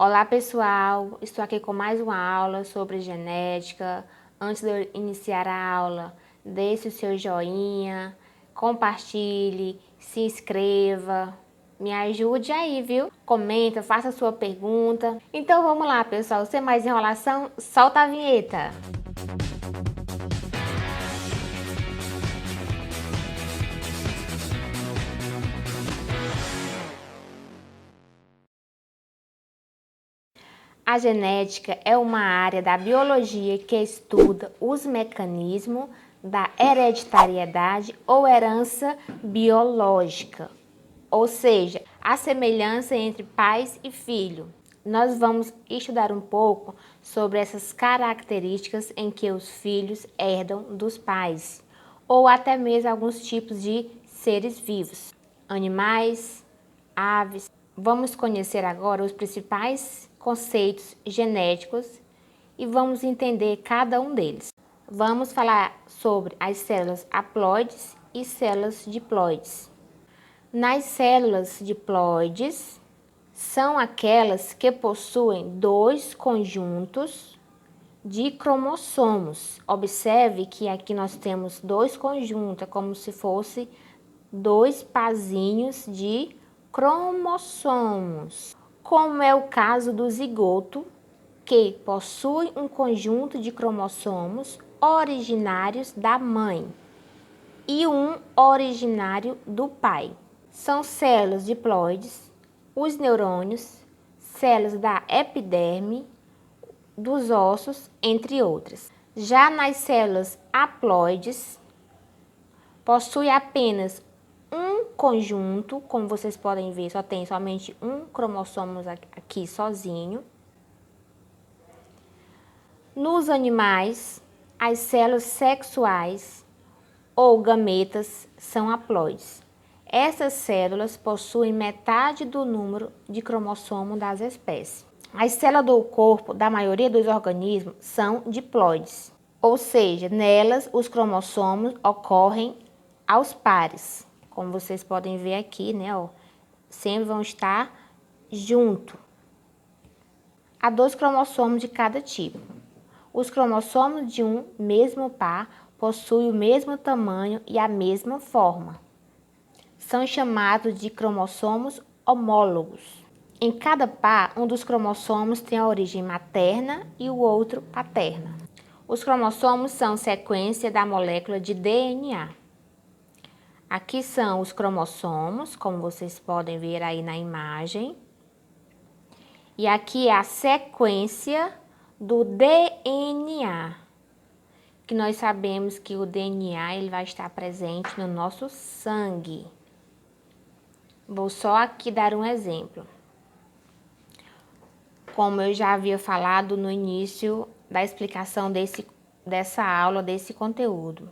Olá pessoal, estou aqui com mais uma aula sobre genética. Antes de eu iniciar a aula, deixe o seu joinha, compartilhe, se inscreva, me ajude aí, viu? Comenta, faça a sua pergunta. Então vamos lá pessoal, sem mais enrolação, solta a vinheta! A genética é uma área da biologia que estuda os mecanismos da hereditariedade ou herança biológica, ou seja, a semelhança entre pais e filho. Nós vamos estudar um pouco sobre essas características em que os filhos herdam dos pais, ou até mesmo alguns tipos de seres vivos, animais, aves. Vamos conhecer agora os principais conceitos genéticos e vamos entender cada um deles. Vamos falar sobre as células haploides e células diploides. Nas células diploides, são aquelas que possuem dois conjuntos de cromossomos. Observe que aqui nós temos dois conjuntos, é como se fosse dois pazinhos de cromossomos, como é o caso do zigoto, que possui um conjunto de cromossomos originários da mãe e um originário do pai. São células diploides, os neurônios, células da epiderme, dos ossos, entre outras. Já nas células haploides, possui apenas um conjunto, como vocês podem ver, só tem somente um cromossomo aqui sozinho. Nos animais, as células sexuais ou gametas são haploides. Essas células possuem metade do número de cromossomo das espécies. As células do corpo da maioria dos organismos são diploides, ou seja, nelas os cromossomos ocorrem aos pares. Como vocês podem ver aqui, né, ó, sempre vão estar junto. Há 2 cromossomos de cada tipo. Os cromossomos de um mesmo par possuem o mesmo tamanho e a mesma forma. São chamados de cromossomos homólogos. Em cada par, um dos cromossomos tem a origem materna e o outro paterna. Os cromossomos são sequência da molécula de DNA. Aqui são os cromossomos, como vocês podem ver aí na imagem. E aqui é a sequência do DNA, que nós sabemos que o DNA ele vai estar presente no nosso sangue. Vou só aqui dar um exemplo. Como eu já havia falado no início da explicação dessa aula, desse conteúdo.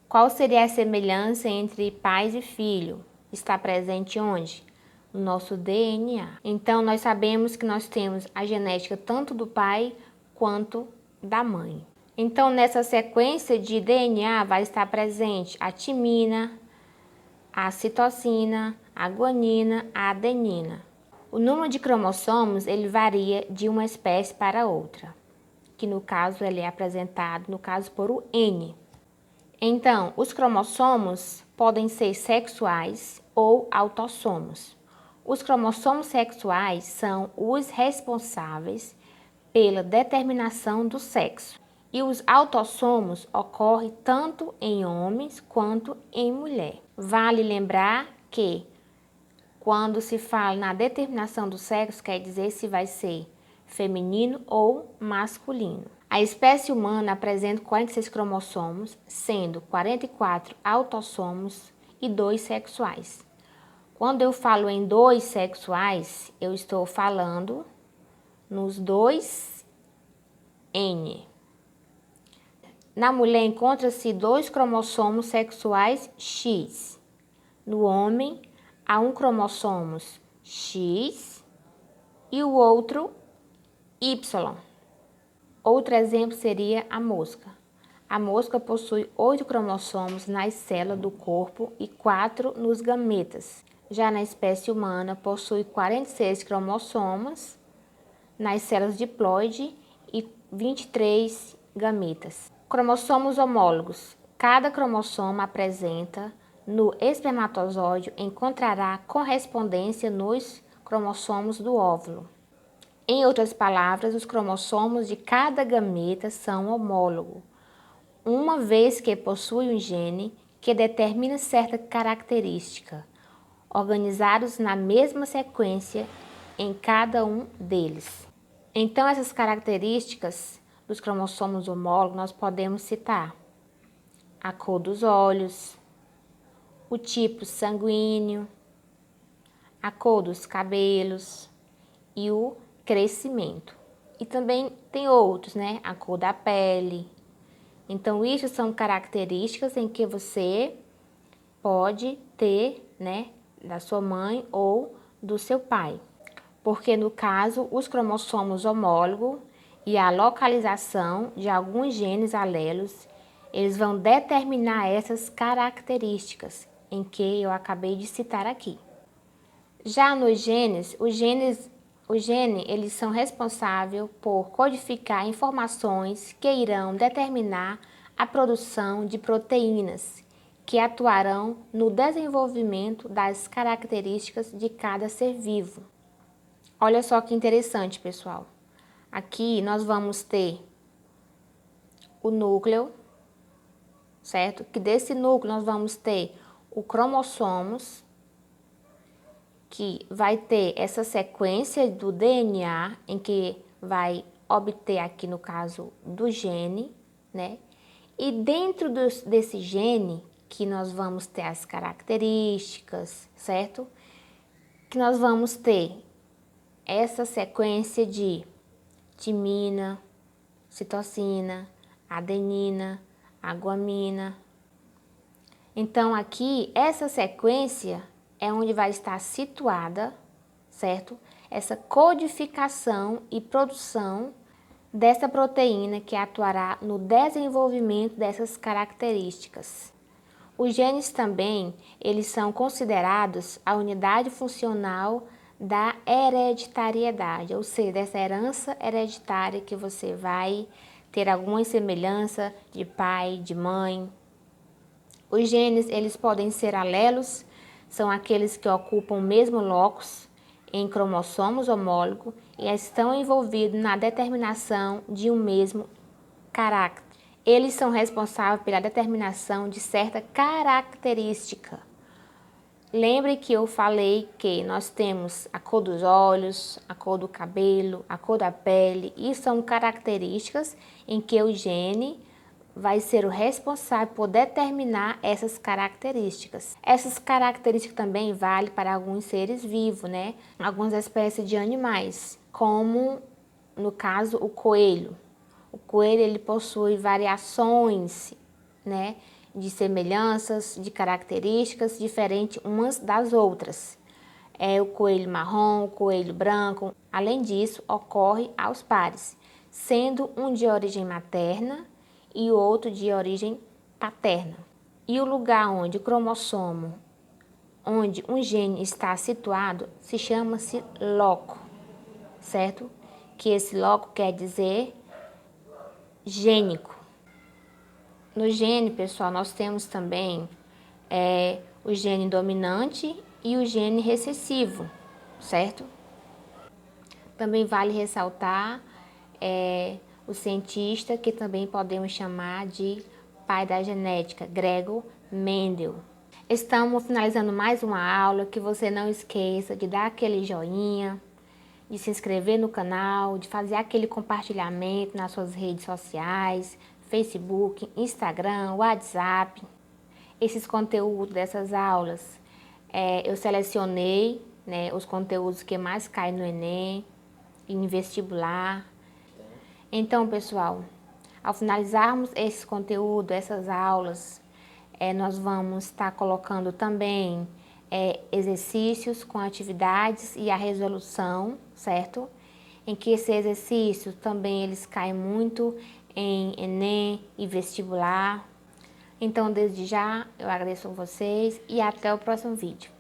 Qual seria a semelhança entre pais e filho? Está presente onde? No nosso DNA. Então, nós sabemos que nós temos a genética tanto do pai quanto da mãe. Então, nessa sequência de DNA vai estar presente a timina, a citosina, a guanina, a adenina. O número de cromossomos ele varia de uma espécie para outra, que no caso ele é apresentado, no caso, por o N. Então, os cromossomos podem ser sexuais ou autossomos. Os cromossomos sexuais são os responsáveis pela determinação do sexo. E os autossomos ocorrem tanto em homens quanto em mulher. Vale lembrar que quando se fala na determinação do sexo, quer dizer se vai ser feminino ou masculino. A espécie humana apresenta 46 cromossomos, sendo 44 autossomos e 2 sexuais. Quando eu falo em 2 sexuais, eu estou falando nos 2 N. Na mulher encontra-se 2 cromossomos sexuais X. No homem, há um cromossomo X e o outro Y. Outro exemplo seria a mosca. A mosca possui 8 cromossomos nas células do corpo e 4 nos gametas. Já na espécie humana, possui 46 cromossomos nas células diploide e 23 gametas. Cromossomos homólogos. Cada cromossomo apresenta no espermatozoide encontrará correspondência nos cromossomos do óvulo. Em outras palavras, os cromossomos de cada gameta são homólogos, uma vez que possui um gene que determina certa característica, organizados na mesma sequência em cada um deles. Então, essas características dos cromossomos homólogos nós podemos citar a cor dos olhos, o tipo sanguíneo, a cor dos cabelos e o crescimento. E também tem outros, né? A cor da pele. Então, isso são características em que você pode ter, né, da sua mãe ou do seu pai. Porque, no caso, os cromossomos homólogos e a localização de alguns genes alelos, eles vão determinar essas características em que eu acabei de citar aqui. Já nos genes, os genes eles são responsáveis por codificar informações que irão determinar a produção de proteínas que atuarão no desenvolvimento das características de cada ser vivo. Olha só que interessante, pessoal. Aqui nós vamos ter o núcleo, certo? Que desse núcleo nós vamos ter o cromossomos, que vai ter essa sequência do DNA, em que vai obter aqui no caso do gene, né? E dentro desse gene, que nós vamos ter as características, certo? Que nós vamos ter essa sequência de timina, citosina, adenina, guanina. Então, aqui, essa sequência é onde vai estar situada, certo? Essa codificação e produção dessa proteína que atuará no desenvolvimento dessas características. Os genes também, eles são considerados a unidade funcional da hereditariedade, ou seja, dessa herança hereditária que você vai ter alguma semelhança de pai, de mãe. Os genes, eles podem ser alelos, são aqueles que ocupam o mesmo locus em cromossomos homólogos e estão envolvidos na determinação de um mesmo caráter. Eles são responsáveis pela determinação de certa característica. Lembre que eu falei que nós temos a cor dos olhos, a cor do cabelo, a cor da pele, e são características em que o gene vai ser o responsável por determinar essas características. Essas características também valem para alguns seres vivos, né? Algumas espécies de animais, como no caso o coelho. O coelho ele possui variações, né, de semelhanças, de características diferentes umas das outras. É o coelho marrom, o coelho branco. Além disso, ocorre aos pares, sendo um de origem materna e o outro de origem paterna. E o lugar onde o cromossomo, onde um gene está situado, se chama-se loco, certo? Que esse loco quer dizer gênico. No gene, pessoal, nós temos também o gene dominante e o gene recessivo, certo? Também vale ressaltar o cientista que também podemos chamar de pai da genética, Gregor Mendel. Estamos finalizando mais uma aula, que você não esqueça de dar aquele joinha, de se inscrever no canal, de fazer aquele compartilhamento nas suas redes sociais, Facebook, Instagram, WhatsApp. Esses conteúdos dessas aulas, eu selecionei, né, os conteúdos que mais caem no Enem e em vestibular. Então, pessoal, ao finalizarmos esse conteúdo, essas aulas, nós vamos estar colocando também exercícios com atividades e a resolução, certo? Em que esse exercício também eles caem muito em Enem e vestibular. Então, desde já, eu agradeço a vocês e até o próximo vídeo.